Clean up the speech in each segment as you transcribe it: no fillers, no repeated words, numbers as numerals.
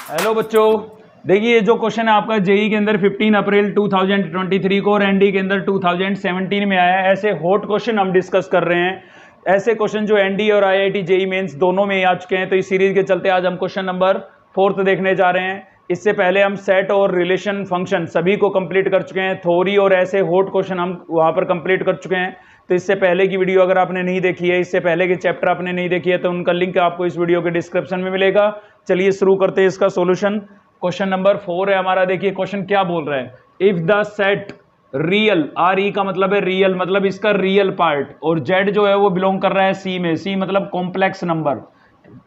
Hello बच्चों, देखिए ये जो क्वेश्चन है आपका जेई के अंदर 15 अप्रैल 2023 को और एनडी के अंदर 2017 में आया है। ऐसे हॉट क्वेश्चन हम डिस्कस कर रहे हैं। ऐसे क्वेश्चन जो एनडी और आईआईटी जेई मेंस दोनों में आ चुके हैं। तो इस सीरीज के चलते आज हम क्वेश्चन नंबर 4 देखने जा रहे हैं। इससे पहले हम सेट और रिलेशन फंक्शन सभी को कंप्लीट कर चुके हैं। थ्योरी और ऐसे हॉट क्वेश्चन हम वहां पर कंप्लीट कर चुके हैं। तो इससे पहले की वीडियो अगर आपने नहीं देखी है, इससे पहले के चैप्टर आपने नहीं देखी है, तो उनका लिंक आपको इस वीडियो के डिस्क्रिप्शन में मिलेगा। चलिए शुरू करते हैं इसका सॉल्यूशन। क्वेश्चन नंबर 4 है हमारा। देखिए क्वेश्चन क्या बोल रहा है, if the set real, R E का मतलब है रियल, मतलब इसका रियल पार्ट, और जेड जो है वो बिलोंग कर रहा है सी में। सी मतलब कॉम्प्लेक्स नंबर,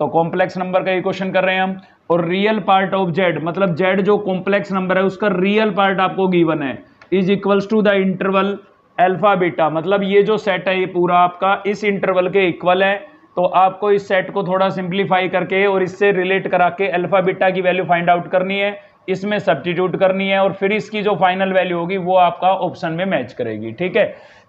तो कॉम्प्लेक्स नंबर का ये क्वेश्चन कर रहे हैं हम। और रियल पार्ट ऑफ जेड मतलब जेड जो कॉम्प्लेक्स नंबर है उसका रियल पार्ट आपको गिवन है, is equals to the interval alpha beta. मतलब ये जो सेट है ये पूरा आपका इस इंटरवल के इक्वल है। तो आपको इस सेट को थोड़ा सिंप्लीफाई करके और इससे रिलेट करा के अल्फा बीटा की वैल्यू फाइंड आउट करनी है, इसमें सब्स्टिट्यूट करनी है, और फिर इसकी जो फाइनल वैल्यू होगी वो आपका ऑप्शन में मैच करेगी। ठीक है,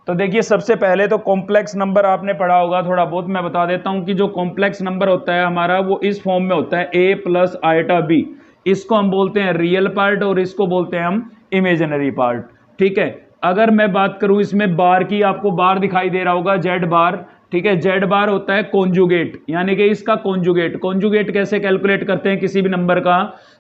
तो देखिए सबसे पहले तो कॉम्प्लेक्स नंबर आपने पढ़ा होगा थोड़ा बहुत, मैं बता देता हूं कि जो कॉम्प्लेक्स नंबर होता है हमारा वो इस फॉर्म में होता है a प्लस आइटा बी। इसको हम बोलते हैं रियल पार्ट और इसको बोलते हैं हम इमेजिनरी पार्ट। ठीक है, अगर मैं बात करूं इसमें बार की, आपको बार दिखाई दे रहा होगा जेड बार। ठीक है, जेड बार होता है कॉन्जुगेट, यानी कि इसका कॉन्जुगेट। कॉन्जुगेट कैसे कैलकुलेट करते हैं किसी भी नंबर का,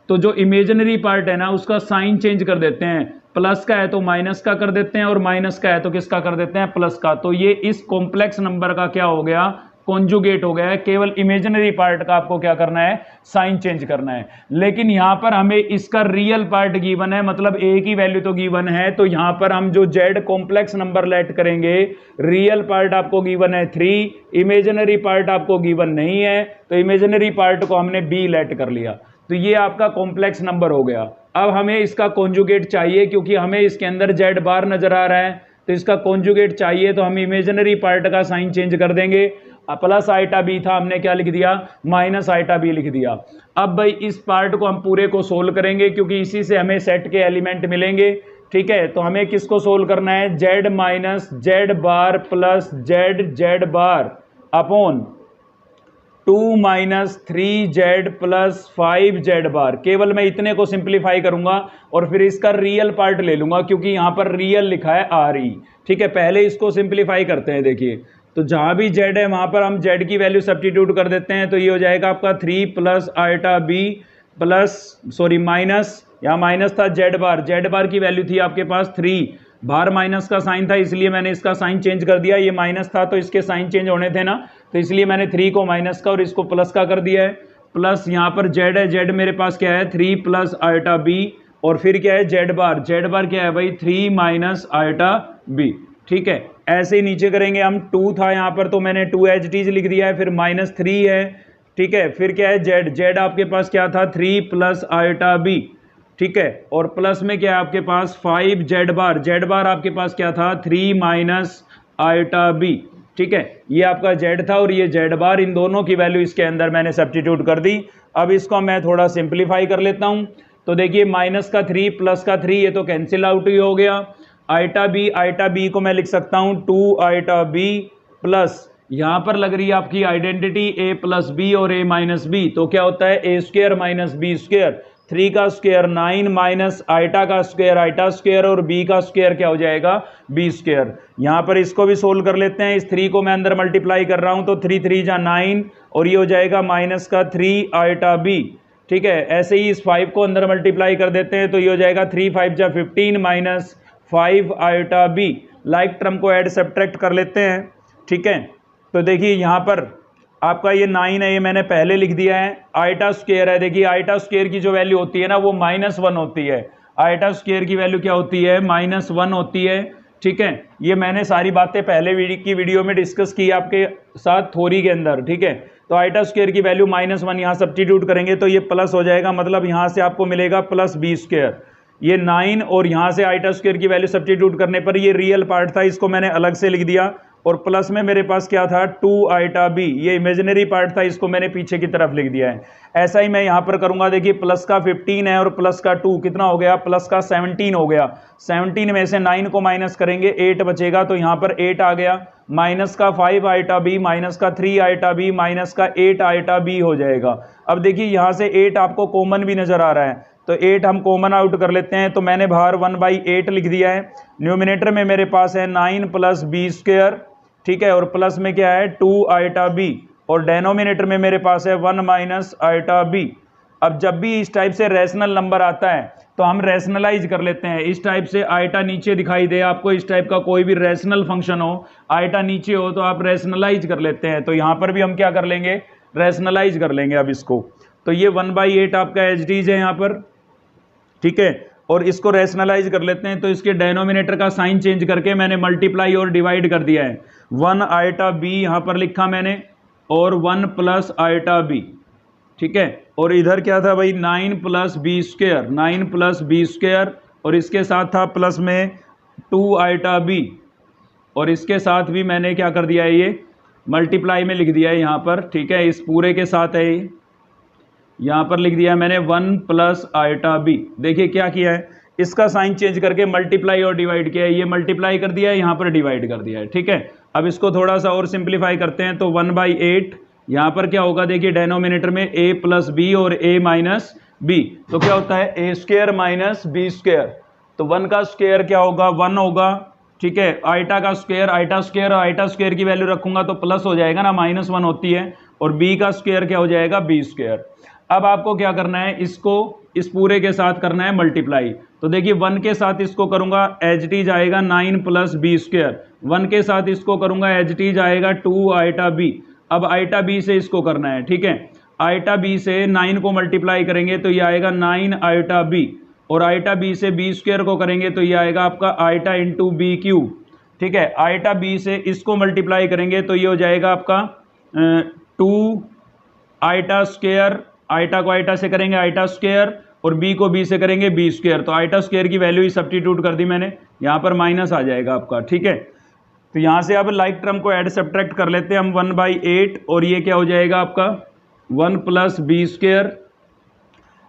तो जो इमेजिनरी पार्ट है ना उसका साइन चेंज कर देते हैं। प्लस का है तो माइनस का कर देते हैं, और माइनस का है तो किसका कर देते हैं, प्लस का। तो ये इस कॉम्प्लेक्स नंबर का क्या हो गया, कॉन्जुगेट हो गया है। केवल इमेजिनरी पार्ट का आपको क्या करना है, साइन चेंज करना है। लेकिन यहां पर हमें इसका रियल पार्ट गिवन है, मतलब ए की वैल्यू तो गिवन है। तो यहां पर हम जो जेड कॉम्प्लेक्स नंबर लेट करेंगे, रियल पार्ट आपको गिवन है 3, इमेजिनरी पार्ट आपको गिवन नहीं है, तो इमेजिनरी पार्ट को हमने बी लेट कर लिया। तो ये आपका कॉम्प्लेक्स नंबर हो गया। अब हमें इसका कॉन्जुगेट चाहिए, क्योंकि हमें इसके अंदर जेड बार नजर आ रहा है, तो इसका कॉन्जुगेट चाहिए। तो हम इमेजिनरी पार्ट का साइन चेंज कर देंगे। प्लस आइटा बी था, हमने क्या लिख दिया, माइनस आइटा बी लिख दिया। अब भाई इस पार्ट को हम पूरे को सोल्व करेंगे, क्योंकि इसी से हमें सेट के एलिमेंट मिलेंगे। ठीक है, तो हमें किसको सोल्व करना है, Z minus Z bar plus Z Z bar upon 2 minus 3z plus 5z bar. केवल मैं इतने को सिंप्लीफाई करूंगा और फिर इसका रियल पार्ट ले लूंगा, क्योंकि यहां पर रियल लिखा है आर ई। ठीक है, पहले इसको सिंप्लीफाई करते हैं। देखिए तो जहां भी z है वहां पर हम z की वैल्यू सब्स्टिट्यूट कर देते हैं। तो ये हो जाएगा आपका 3 plus iota B plus minus, यहाँ माइनस था जेड बार की वैल्यू थी आपके पास 3, बाहर माइनस का साइन था इसलिए मैंने इसका साइन चेंज कर दिया। ये माइनस था तो इसके साइन चेंज होने थे ना, तो इसलिए मैंने 3 को माइनस का और इसको प्लस का कर दिया है। प्लस यहाँ पर जेड है, जेड मेरे पास क्या है 3 प्लस आइटा बी, और फिर क्या है जेड बार क्या है भाई 3 माइनस आइटा बी। ठीक है, ऐसे ही नीचे करेंगे हम। 2 था यहाँ पर तो मैंने 2 एच टीज लिख दिया है, फिर माइनस 3 है। ठीक है, फिर क्या है जेड आपके पास क्या था 3 प्लस आइटा बी। ठीक है, और प्लस में क्या है आपके पास 5 जेड बार आपके पास क्या था 3 माइनस आइटा बी। ठीक है, ये आपका जेड था और ये जेड बार, इन दोनों की वैल्यू इसके अंदर मैंने सब्स्टिट्यूट कर दी। अब इसको मैं थोड़ा सिंप्लीफाई कर लेता हूं। तो देखिए माइनस का 3 प्लस का 3, ये तो कैंसिल आउट ही हो गया। आइटा बी को मैं लिख सकता हूं 2 आइटा बी प्लस, यहां पर लग रही है आपकी आइडेंटिटी a प्लस बी और a माइनस बी, तो क्या होता है a square minus B square, 3 का स्क्वायर 9 माइनस आइटा का स्क्वायर आइटा स्क्वायर, और b का स्क्वायर क्या हो जाएगा b स्क्वायर। यहां पर इसको भी सोल्व कर लेते हैं। इस 3 को मैं अंदर मल्टीप्लाई कर रहा हूं, तो 3 3 जा 9, और ये हो जाएगा माइनस का 3 आइटा बी। ठीक है, ऐसे ही इस 5 को अंदर मल्टीप्लाई कर देते हैं, तो ये हो जाएगा 3 5 जा 15 minus 5 iota B. Like term को ऐड सब्ट्रैक्ट कर लेते हैं। ठीक है, तो देखिए यहाँ पर आपका ये 9 है, ये मैंने पहले लिख दिया है। आइटा स्क्वायर है, देखिए आइटा स्क्वायर की जो वैल्यू होती है ना वो -1 होती है। आइटा स्क्वायर की वैल्यू क्या होती है, -1 होती है। ठीक है, ये मैंने सारी बातें पहले की वीडियो में डिस्कस की आपके साथ थ्योरी के अंदर। ठीक है, तो आइटा स्क्वायर की वैल्यू -1 यहाँ सब्स्टिट्यूट करेंगे तो ये प्लस हो जाएगा, मतलब यहाँ से आपको मिलेगा प्लस बी स्क्वायर। ये 9 और यहाँ से आइटा स्क्वायर की वैल्यू सब्स्टिट्यूट करने पर ये रियल पार्ट था, इसको मैंने अलग से लिख दिया, और प्लस में मेरे पास क्या था 2 आइटा बी, ये इमेजिनरी पार्ट था, इसको मैंने पीछे की तरफ लिख दिया है। ऐसा ही मैं यहाँ पर करूंगा, देखिए प्लस का 15 है और प्लस का 2 कितना हो गया, प्लस का 17 हो गया। 17 में से 9 को माइनस करेंगे 8 बचेगा, तो यहाँ पर 8 आ गया। माइनस का 5 आइटा बी, माइनस का 3 आइटा बी, माइनस का 8 आइटा बी हो जाएगा। अब देखिए यहाँ से 8 आपको कॉमन भी नजर आ रहा है, तो 8 हम कॉमन आउट कर लेते हैं, तो मैंने बाहर 1/8 लिख दिया है। न्यूमिनेटर में मेरे पास है 9 प्लस बी स्क्वायर, ठीक है, और प्लस में क्या है 2 आइटा बी, और डेनोमिनेटर में मेरे पास है 1 माइनस आइटा बी। अब जब भी इस टाइप से रैशनल नंबर आता है तो हम रैशनलाइज कर लेते हैं। इस टाइप से आइटा नीचे दिखाई दे आपको, इस टाइप का कोई भी रैशनल फंक्शन हो, आइटा नीचे हो, तो आप रैशनलाइज कर लेते हैं। तो यहां पर भी हम क्या कर लेंगे, रैशनलाइज कर लेंगे अब इसको। तो ये 1/8 आपका एच डीज है यहाँ पर, ठीक है, और इसको रैशनलाइज कर लेते हैं। तो इसके डेनोमिनेटर का साइन चेंज करके मैंने मल्टीप्लाई और डिवाइड कर दिया है। 1 आइटा बी यहां पर लिखा मैंने, और 1 प्लस आइटा बी, ठीक है, और इधर क्या था भाई 9 plus B square, 9 plus B square, और इसके साथ था प्लस में 2 आइटा बी, और इसके साथ भी मैंने क्या कर दिया है, ये मल्टीप्लाई में लिख दिया है यहाँ पर, ठीक है, इस पूरे के साथ है ये, यहाँ पर लिख दिया मैंने 1 प्लस आइटा बी। देखिए क्या किया है, इसका साइन चेंज करके मल्टीप्लाई और डिवाइड किया है, ये मल्टीप्लाई कर दिया है, यहाँ पर डिवाइड कर दिया है, ठीक है। अब इसको थोड़ा सा और सिंप्लीफाई करते हैं, तो 1/8 यहाँ पर क्या होगा, देखिए डेनोमिनेटर में a प्लस बी और a माइनस बी, तो क्या होता है a square minus B square. तो 1 का स्क्वायर क्या होगा, 1 होगा, ठीक है, आइटा का स्क्वायर, आइटा स्क्वायर और आइटा स्क्वायर की वैल्यू रखूंगा तो प्लस हो जाएगा ना, -1 होती है, और b का स्क्वायर क्या हो जाएगा, बी स्क्वायर। अब आपको क्या करना है, इसको इस पूरे के साथ करना है मल्टीप्लाई। तो देखिए 1 के साथ इसको करूंगा एच टी जाएगा 9 प्लस बी स्क्वायर, 1 के साथ इसको करूंगा एच टी जाएगा 2 आइटा बी। अब आइटा बी से इसको करना है, ठीक है, आइटा बी से 9 को मल्टीप्लाई करेंगे तो ये आएगा 9 आइटा बी, और आइटा बी से बी स्क्वायर को करेंगे तो ये आएगा आपका आइटा इंटू बी क्यूब, ठीक है। आइटा बी से इसको मल्टीप्लाई करेंगे तो ये हो जाएगा आपका 2 आइटा स्क्वायर, आइटा को आइटा से करेंगे आइटा स्क्वायर, और बी को बी से करेंगे बी स्क्वायर। तो आइटा स्क्वायर की वैल्यू ही सब्स्टिट्यूट कर दी मैंने, यहाँ पर माइनस आ जाएगा आपका, ठीक है। तो यहाँ से अब लाइक टर्म को ऐड सब्ट्रैक्ट कर लेते हैं हम, 1/8, और ये क्या हो जाएगा आपका 1 प्लस बी स्क्वायर,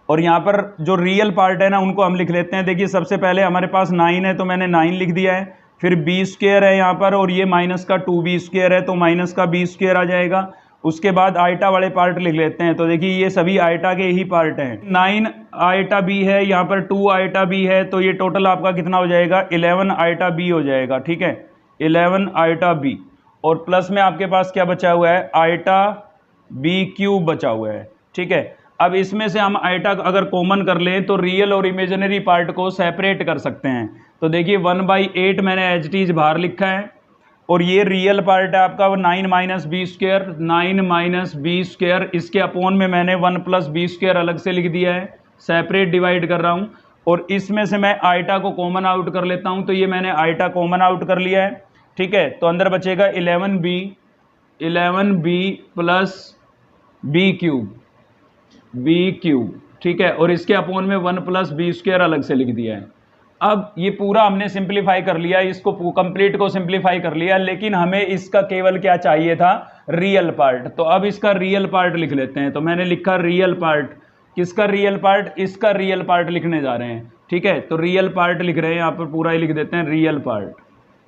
और यहाँ पर जो रियल पार्ट है ना उनको हम लिख लेते हैं। देखिए सबसे पहले हमारे पास 9 है तो मैंने 9 लिख दिया है, फिर बी स्क्वायर है यहाँ पर, और ये माइनस का 2b स्क्वायर है तो माइनस का बी स्क्वायर आ जाएगा। उसके बाद आइटा वाले पार्ट लिख लेते हैं, तो देखिए ये सभी आइटा के ही पार्ट हैं। 9 आइटा बी है, यहाँ पर 2 आइटा बी है, तो ये टोटल आपका कितना हो जाएगा, 11 आइटा बी हो जाएगा, ठीक है, 11 आइटा बी, और प्लस में आपके पास क्या बचा हुआ है, आइटा बी क्यूब बचा हुआ है, ठीक है। अब इसमें से हम आइटा अगर कॉमन कर लें तो रियल और इमेजिनरी पार्ट को सेपरेट कर सकते हैं। तो देखिए 1/8 मैंने एच टीज बाहर लिखा है, और ये रियल पार्ट है आपका 9 minus B square, 9 minus B square, इसके अपोन में मैंने 1 प्लस बी स्क्वायर अलग से लिख दिया है, सेपरेट डिवाइड कर रहा हूँ, और इसमें से मैं आइटा को कॉमन आउट कर लेता हूँ, तो ये मैंने आइटा कॉमन आउट कर लिया है, ठीक है। तो अंदर बचेगा 11b प्लस बी क्यूब, ठीक है, और इसके अपोन में 1 प्लस बी स्क्वायर अलग से लिख दिया है। अब ये पूरा हमने सिंप्लीफाई कर लिया, इसको कंप्लीट को सिंप्लीफाई कर लिया, लेकिन हमें इसका केवल क्या चाहिए था, रियल पार्ट। तो अब इसका रियल पार्ट लिख लेते हैं। तो मैंने लिखा रियल पार्ट, किसका रियल पार्ट, इसका रियल पार्ट लिखने जा रहे हैं, ठीक है। तो रियल पार्ट लिख रहे हैं, यहाँ पर पूरा ही लिख देते हैं रियल पार्ट।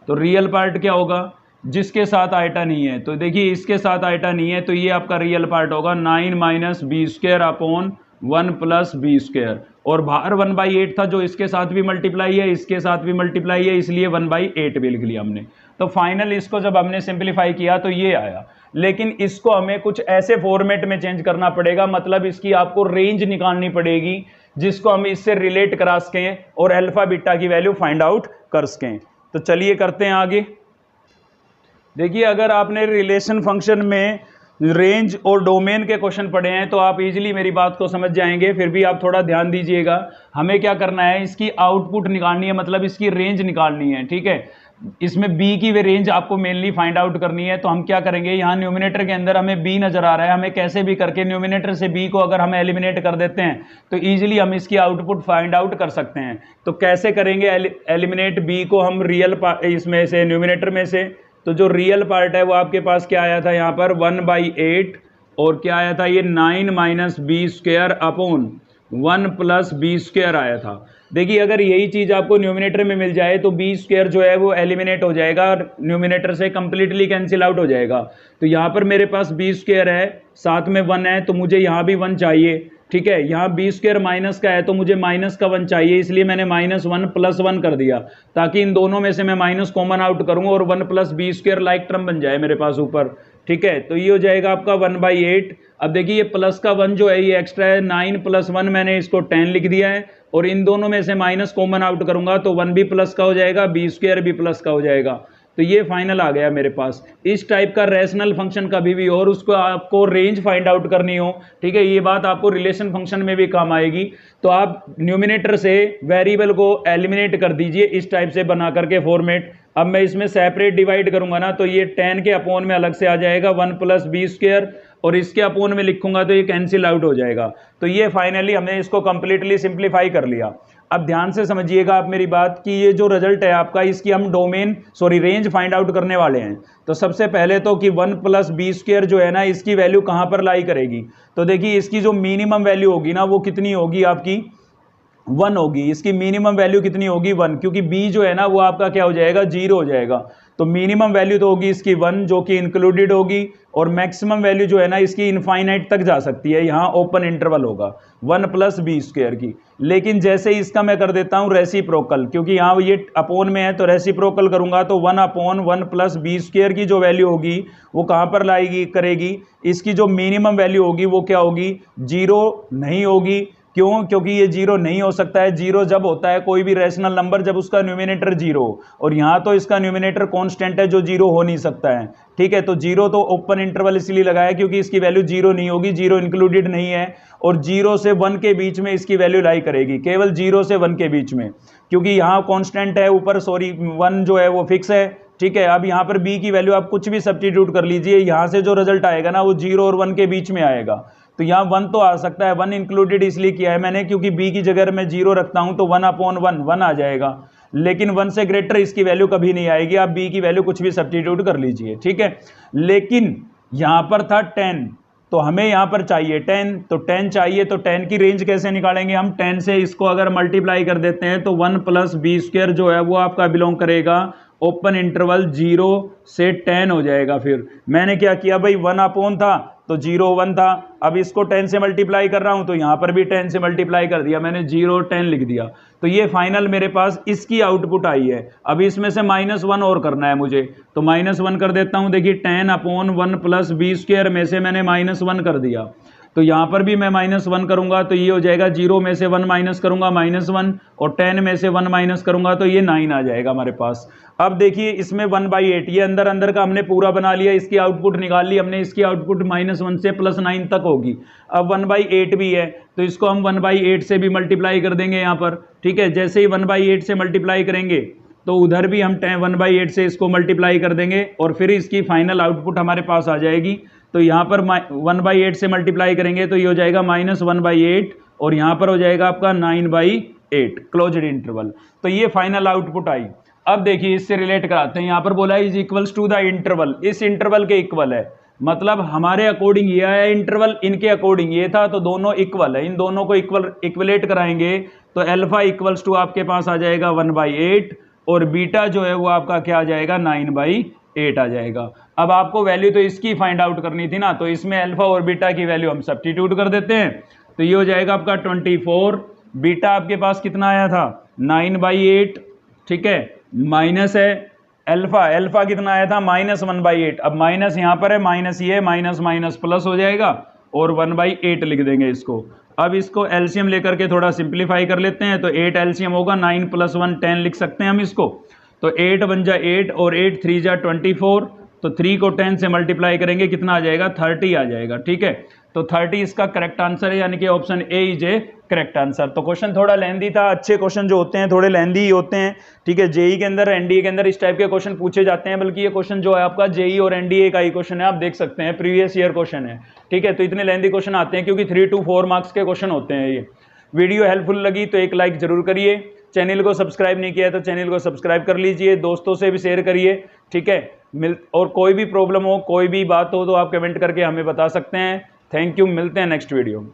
तो रियल पार्ट क्या होगा, जिसके साथ आइटा नहीं है, तो देखिए इसके साथ आइटा नहीं है, तो ये आपका रियल पार्ट होगा 9 minus B square upon 1 plus B square, और बाहर 1/8 था जो इसके साथ भी मल्टीप्लाई है, इसके साथ भी मल्टीप्लाई है, इसलिए 1/8 भी लिख लिया हमने। तो फाइनल इसको जब हमने सिंप्लीफाई किया तो ये आया, लेकिन इसको हमें कुछ ऐसे फॉर्मेट में चेंज करना पड़ेगा, मतलब इसकी आपको रेंज निकालनी पड़ेगी जिसको हम इससे रिलेट करा सकें और अल्फा बीटा की वैल्यू फाइंड आउट कर सकें। तो चलिए करते हैं आगे। देखिए अगर आपने रिलेशन फंक्शन में रेंज और डोमेन के क्वेश्चन पढ़े हैं तो आप इजीली मेरी बात को समझ जाएंगे, फिर भी आप थोड़ा ध्यान दीजिएगा। हमें क्या करना है, इसकी आउटपुट निकालनी है, मतलब इसकी रेंज निकालनी है, ठीक है। इसमें b की वे रेंज आपको मेनली फाइंड आउट करनी है। तो हम क्या करेंगे, यहाँ न्यूमिनेटर के अंदर हमें b नजर आ रहा है, हमें कैसे भी करके न्यूमिनेटर से b को अगर हम एलिमिनेट कर देते हैं तो इजीली हम इसकी आउटपुट फाइंड आउट कर सकते हैं। तो कैसे करेंगे एलिमिनेट b को हम रियल इसमें से न्यूमिनेटर में से, तो जो रियल पार्ट है वो आपके पास क्या आया था यहाँ पर 1/8 और क्या आया था ये 9 minus B square upon 1 plus B square आया था। देखिए अगर यही चीज़ आपको न्यूमिनेटर में मिल जाए तो बी स्क्वायर जो है वो एलिमिनेट हो जाएगा और न्यूमिनेटर से कंप्लीटली कैंसिल आउट हो जाएगा। तो यहाँ पर मेरे पास बी स्क्वायर है, साथ में 1 है, तो मुझे यहाँ भी 1 चाहिए। ठीक है, यहाँ बी स्क्वायर माइनस का है तो मुझे माइनस का 1 चाहिए, इसलिए मैंने -1 + 1 कर दिया ताकि इन दोनों में से मैं माइनस कॉमन आउट करूँ और 1 + बी स्क्वायर लाइक टर्म बन जाए मेरे पास ऊपर। ठीक है, तो ये हो जाएगा आपका 1/8। अब देखिए ये प्लस का 1 जो है ये एक्स्ट्रा है, 9 + 1 मैंने इसको 10 लिख दिया है और इन दोनों में से माइनस कॉमन आउट करूंगा तो 1 भी प्लस का हो जाएगा, बी स्क्वायर भी प्लस का हो जाएगा। तो ये फाइनल आ गया मेरे पास। इस टाइप का रैशनल फंक्शन कभी भी और उसको आपको रेंज फाइंड आउट करनी हो, ठीक है, ये बात आपको रिलेशन फंक्शन में भी काम आएगी, तो आप न्यूमिनेटर से वेरिएबल को एलिमिनेट कर दीजिए इस टाइप से बना करके फॉर्मेट। अब मैं इसमें सेपरेट डिवाइड करूंगा ना तो ये 10 के अपॉन में अलग से आ जाएगा 1 + बी स्क्वायर और इसके अपॉन में लिखूंगा तो ये कैंसिल आउट हो जाएगा। तो ये फाइनली हमने इसको कंप्लीटली सिंप्लीफाई कर लिया। अब ध्यान से समझिएगा आप मेरी बात कि ये जो रिजल्ट है आपका इसकी हम रेंज फाइंड आउट करने वाले हैं। तो सबसे पहले तो कि 1 + बी स्क्वायर जो है ना इसकी वैल्यू कहाँ पर लाई करेगी, तो देखिए इसकी जो मिनिमम वैल्यू होगी ना वो कितनी होगी आपकी 1 होगी। इसकी मिनिमम वैल्यू कितनी होगी 1, क्योंकि b जो है ना वो आपका क्या हो जाएगा 0 हो जाएगा। तो मिनिमम वैल्यू तो होगी इसकी 1 जो कि इंक्लूडेड होगी और मैक्सिमम वैल्यू जो है ना इसकी इनफाइनाइट तक जा सकती है, यहाँ ओपन इंटरवल होगा 1 + बी स्क्वायर की। लेकिन जैसे इसका मैं कर देता हूँ रेसिप्रोकल, क्योंकि यहाँ ये अपोन में है तो रेसिप्रोकल करूंगा तो 1/1 + बी स्क्वायर की जो वैल्यू होगी वो कहाँ पर लाएगी करेगी, इसकी जो मिनिमम वैल्यू होगी वो क्या होगी 0 नहीं होगी। क्यों? क्योंकि ये 0 नहीं हो सकता है। 0 जब होता है कोई भी रैशनल नंबर जब उसका न्यूमिनेटर 0 हो, और यहाँ तो इसका न्यूमिनेटर कांस्टेंट है जो 0 हो नहीं सकता है। ठीक है, तो 0 तो ओपन इंटरवल इसलिए लगाया क्योंकि इसकी वैल्यू 0 नहीं होगी, 0 इंक्लूडेड नहीं है, और 0 से 1 के बीच में इसकी वैल्यू लाई करेगी, केवल 0 से 1 के बीच में, क्योंकि यहाँ कॉन्स्टेंट है ऊपर 1 जो है वो फिक्स है। ठीक है, अब यहाँ पर b की वैल्यू आप कुछ भी सब्स्टिट्यूट कर लीजिए, यहाँ से जो रिजल्ट आएगा ना वो 0 और 1 के बीच में आएगा। तो यहाँ 1 तो आ सकता है, 1 इंक्लूडेड इसलिए किया है मैंने क्योंकि b की जगह मैं 0 रखता हूँ तो 1/1 1 आ जाएगा, लेकिन 1 से ग्रेटर इसकी वैल्यू कभी नहीं आएगी। आप b की वैल्यू कुछ भी सब्स्टिट्यूट कर लीजिए। ठीक है, लेकिन यहाँ पर था 10 तो हमें यहाँ पर चाहिए 10, तो 10 चाहिए तो 10 की रेंज कैसे निकालेंगे हम, 10 से इसको अगर मल्टीप्लाई कर देते हैं तो 1 + बी स्क्वायर जो है वो आपका बिलोंग करेगा ओपन इंटरवल 0 से 10 हो जाएगा। फिर मैंने क्या किया भाई 1/, था तो 0 1 था, अब इसको 10 से मल्टीप्लाई कर रहा हूं तो यहां पर भी 10 से मल्टीप्लाई कर दिया मैंने, 0 10 लिख दिया। तो ये फाइनल मेरे पास इसकी आउटपुट आई है। अब इसमें से -1 और करना है मुझे, तो -1 कर देता हूं। देखिए 10/1 + बी स्क्वायर में से मैंने -1 कर दिया, तो यहाँ पर भी मैं -1 करूंगा तो ये हो जाएगा 0 में से 1 माइनस करूंगा -1, और 10 में से 1 माइनस करूंगा तो ये 9 आ जाएगा हमारे पास। अब देखिए इसमें 1/8 ये अंदर अंदर का हमने पूरा बना लिया, इसकी आउटपुट निकाल ली हमने, इसकी आउटपुट -1 से +9 तक होगी। अब 1/8 भी है तो इसको हम 1/8 से भी मल्टीप्लाई कर देंगे यहाँ पर। ठीक है, जैसे ही 1/8 से मल्टीप्लाई करेंगे तो उधर भी हम 1/8 से इसको मल्टीप्लाई कर देंगे और फिर इसकी फाइनल आउटपुट हमारे पास आ जाएगी। तो यहाँ पर 1/8 से मल्टीप्लाई करेंगे तो ये हो जाएगा -1/8 और यहाँ पर हो जाएगा आपका 9/8 क्लोज्ड इंटरवल। तो ये फाइनल आउटपुट आई। अब देखिए इससे रिलेट कराते हैं, यहाँ पर बोला is equals to the interval, इस इंटरवल के इक्वल है, मतलब हमारे अकॉर्डिंग ये आया इंटरवल, इनके अकॉर्डिंग ये था, तो दोनों इक्वल है। इन दोनों को इक्वलेट कराएंगे तो अल्फा इक्वल्स टू आपके पास आ जाएगा 1/8 और बीटा जो है वो आपका क्या आ जाएगा 9/8 आ जाएगा। अब आपको वैल्यू तो इसकी फाइंड आउट करनी थी ना, तो इसमें अल्फा और बीटा की वैल्यू हम सब्स्टिट्यूट कर देते हैं। तो ये हो जाएगा आपका 24, बीटा आपके पास कितना आया था 9/8, ठीक है, माइनस है अल्फा कितना आया था -1/8। अब माइनस यहाँ पर है, माइनस ये माइनस माइनस प्लस हो जाएगा और 1/8 लिख देंगे इसको। अब इसको एलसीएम लेकर के थोड़ा सिंप्लीफाई कर लेते हैं, तो 8 एलसीएम होगा, 9 + 1 10 लिख सकते हैं हम इसको। तो 8 × 1 = 8 और 8 × 3 = 24, तो 3 को 10 से मल्टीप्लाई करेंगे कितना आ जाएगा 30 आ जाएगा। ठीक है, तो 30 इसका करेक्ट आंसर है, यानी कि option A is A correct answer. तो क्वेश्चन थोड़ा लेंदी था, अच्छे क्वेश्चन जो होते हैं थोड़े लेंदी ही होते हैं। ठीक है, जेई के अंदर एनडीए के अंदर इस टाइप के क्वेश्चन पूछे जाते हैं, बल्कि ये क्वेश्चन जो है आपका जेई और एनडीए का ही क्वेश्चन है, आप देख सकते हैं प्रीवियस ईयर क्वेश्चन है। ठीक है, तो इतने लेंदी क्वेश्चन आते हैं क्योंकि 3 to 4 मार्क्स के क्वेश्चन होते हैं ये। वीडियो हेल्पफुल लगी तो एक लाइक जरूर करिए, चैनल को सब्सक्राइब नहीं किया है तो चैनल को सब्सक्राइब कर लीजिए, दोस्तों से भी शेयर करिए, ठीक है। और कोई भी प्रॉब्लम हो, कोई भी बात हो तो आप कमेंट करके हमें बता सकते हैं। थैंक यू, मिलते हैं नेक्स्ट वीडियो में।